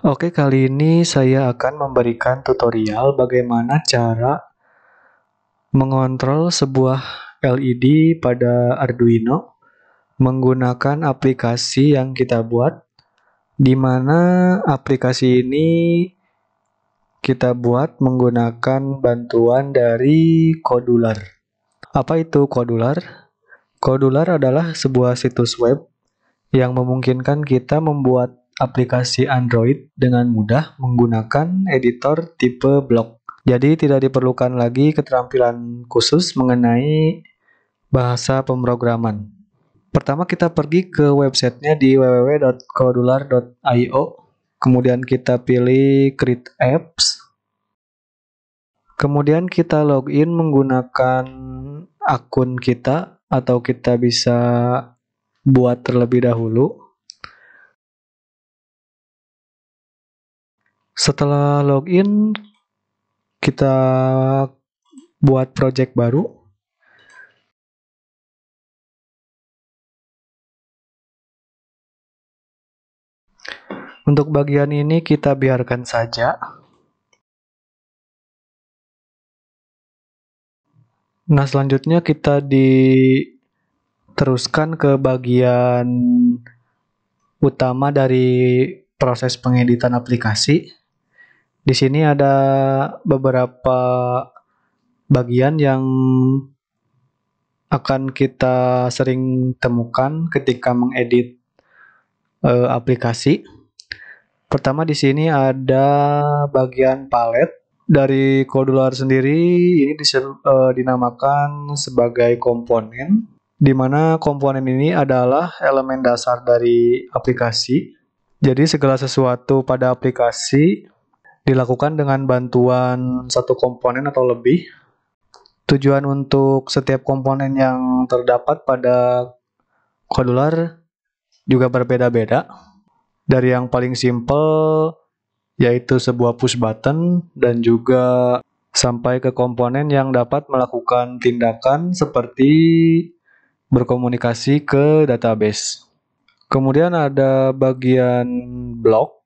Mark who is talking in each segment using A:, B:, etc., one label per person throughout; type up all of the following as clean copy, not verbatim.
A: Oke, kali ini saya akan memberikan tutorial bagaimana cara mengontrol sebuah LED pada Arduino menggunakan aplikasi yang kita buat, di mana aplikasi ini kita buat menggunakan bantuan dari Kodular. Apa itu Kodular? Kodular adalah sebuah situs web yang memungkinkan kita membuat aplikasi Android dengan mudah menggunakan editor tipe blok. Jadi tidak diperlukan lagi keterampilan khusus mengenai bahasa pemrograman. Pertama kita pergi ke websitenya di www.kodular.io. Kemudian kita pilih Create Apps. Kemudian kita login menggunakan akun kita atau kita bisa buat terlebih dahulu. Setelah login, kita buat project baru. Untuk bagian ini kita biarkan saja. Nah, selanjutnya kita diteruskan ke bagian utama dari proses pengeditan aplikasi. Di sini ada beberapa bagian yang akan kita sering temukan ketika mengedit aplikasi. Pertama di sini ada bagian palet. Dari Kodular sendiri ini dinamakan sebagai komponen, di mana komponen ini adalah elemen dasar dari aplikasi. Jadi segala sesuatu pada aplikasi dilakukan dengan bantuan satu komponen atau lebih. Tujuan untuk setiap komponen yang terdapat pada Kodular juga berbeda-beda. Dari yang paling simple yaitu sebuah push button, dan juga sampai ke komponen yang dapat melakukan tindakan seperti berkomunikasi ke database. Kemudian ada bagian blok.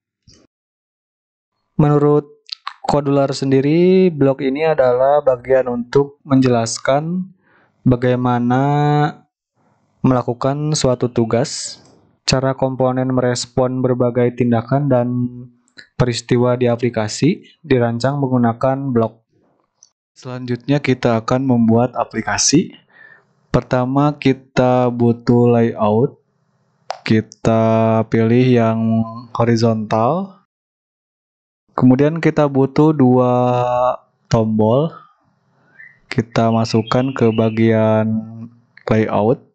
A: Menurut Kodular sendiri, blok ini adalah bagian untuk menjelaskan bagaimana melakukan suatu tugas, cara komponen merespon berbagai tindakan dan peristiwa di aplikasi dirancang menggunakan blok. Selanjutnya kita akan membuat aplikasi. Pertama kita butuh layout. Kita pilih yang horizontal. Kemudian kita butuh dua tombol. Kita masukkan ke bagian layout.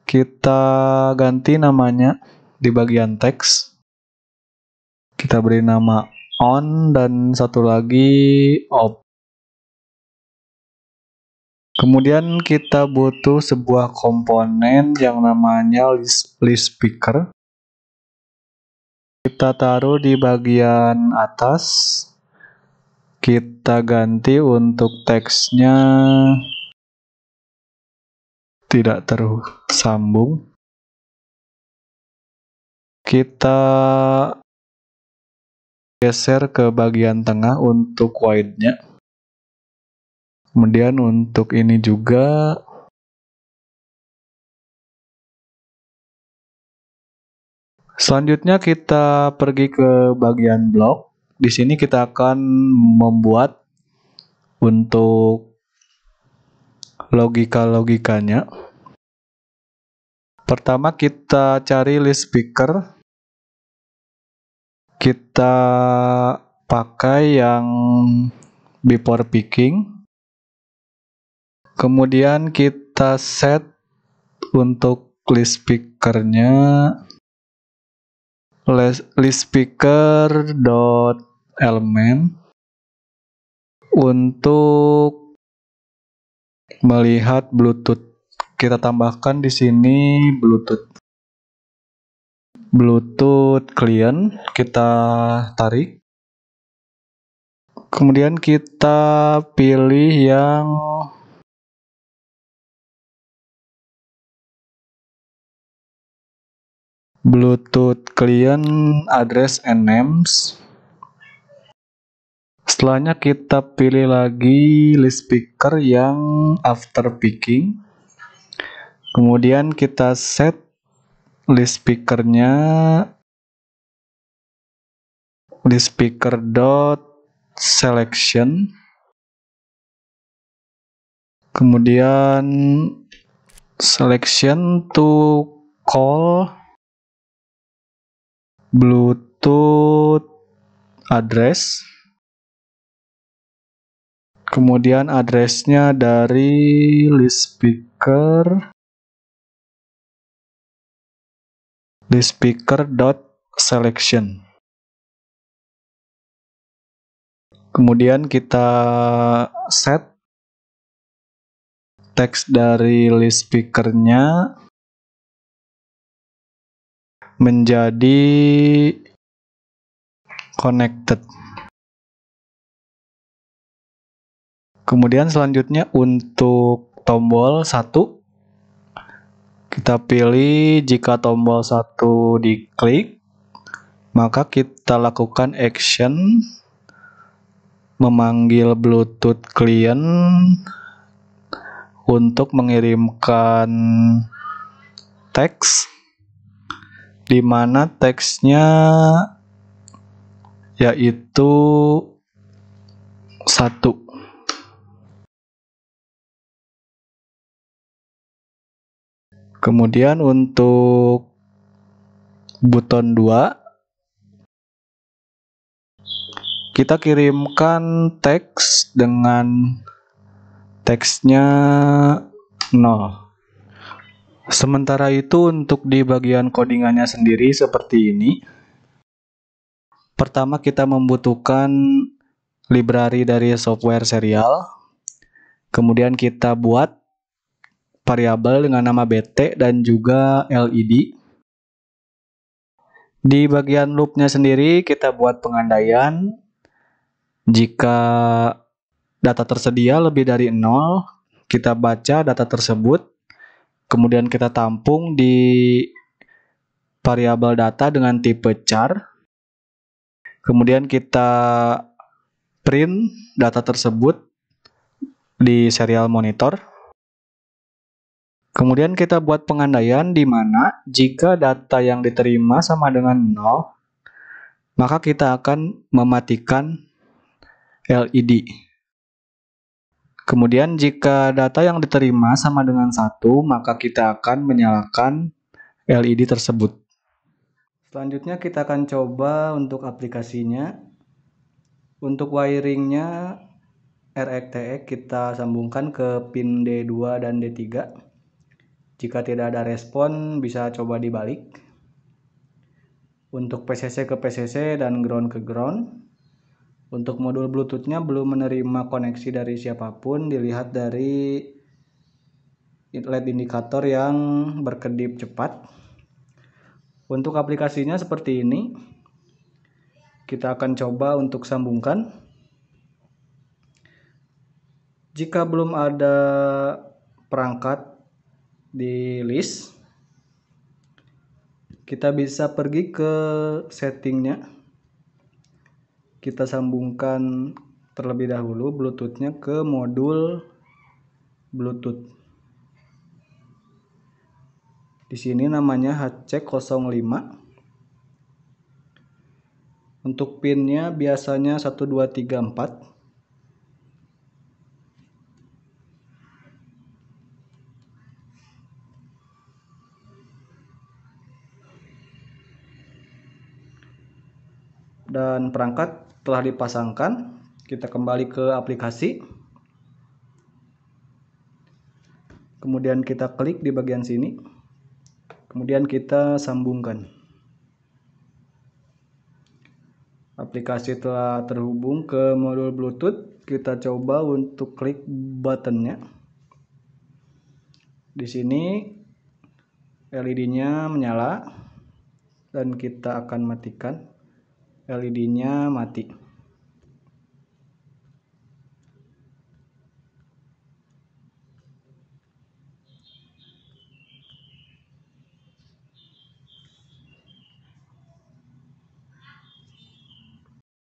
A: Kita ganti namanya di bagian teks. Kita beri nama on dan satu lagi off. Kemudian kita butuh sebuah komponen yang namanya list speaker. Kita taruh di bagian atas. Kita ganti untuk teksnya tidak tersambung. Kita geser ke bagian tengah untuk wide-nya. Kemudian untuk ini juga. Selanjutnya kita pergi ke bagian blok. Di sini kita akan membuat untuk logika-logikanya. Pertama kita cari list speaker. Kita pakai yang before picking. Kemudian kita set untuk list speakernya list speaker dot element. Untuk melihat Bluetooth, kita tambahkan di sini Bluetooth client, kita tarik. Kemudian kita pilih yang Bluetooth client address and names. Setelahnya kita pilih lagi list speaker yang after picking. Kemudian kita set list speakernya, list speaker dot selection. Kemudian selection to call Bluetooth address. Kemudian addressnya dari list speaker dot selection. Kemudian kita set teks dari list speakernya menjadi connected. Kemudian selanjutnya untuk tombol 1, kita pilih jika tombol 1 diklik, maka kita lakukan action memanggil Bluetooth client untuk mengirimkan teks, di mana teksnya yaitu 1. Kemudian untuk button 2, kita kirimkan teks dengan teksnya 0. Sementara itu untuk di bagian codingannya sendiri seperti ini. Pertama kita membutuhkan library dari software serial. Kemudian kita buat variabel dengan nama BT dan juga LED. Di bagian loopnya sendiri kita buat pengandaian jika data tersedia lebih dari 0, kita baca data tersebut, kemudian kita tampung di variabel data dengan tipe char, kemudian kita print data tersebut di serial monitor. Kemudian kita buat pengandaian di mana jika data yang diterima sama dengan 0, maka kita akan mematikan LED. Kemudian jika data yang diterima sama dengan 1, maka kita akan menyalakan LED tersebut. Selanjutnya kita akan coba untuk aplikasinya. Untuk wiringnya RxTx kita sambungkan ke pin D2 dan D3. Jika tidak ada respon, bisa coba dibalik. Untuk PCC ke PCC dan ground ke ground. Untuk modul Bluetooth-nya belum menerima koneksi dari siapapun, dilihat dari LED indikator yang berkedip cepat. Untuk aplikasinya seperti ini. Kita akan coba untuk sambungkan. Jika belum ada perangkat di list, kita bisa pergi ke settingnya. Kita sambungkan terlebih dahulu Bluetooth-nya ke modul Bluetooth. Di sini namanya HC05. Untuk pinnya biasanya 1, 2, 3, 4. Dan perangkat telah dipasangkan. Kita kembali ke aplikasi. Kemudian kita klik di bagian sini. Kemudian kita sambungkan. Aplikasi telah terhubung ke modul Bluetooth. Kita coba untuk klik buttonnya. Di sini LED-nya menyala dan kita akan matikan. LED-nya mati.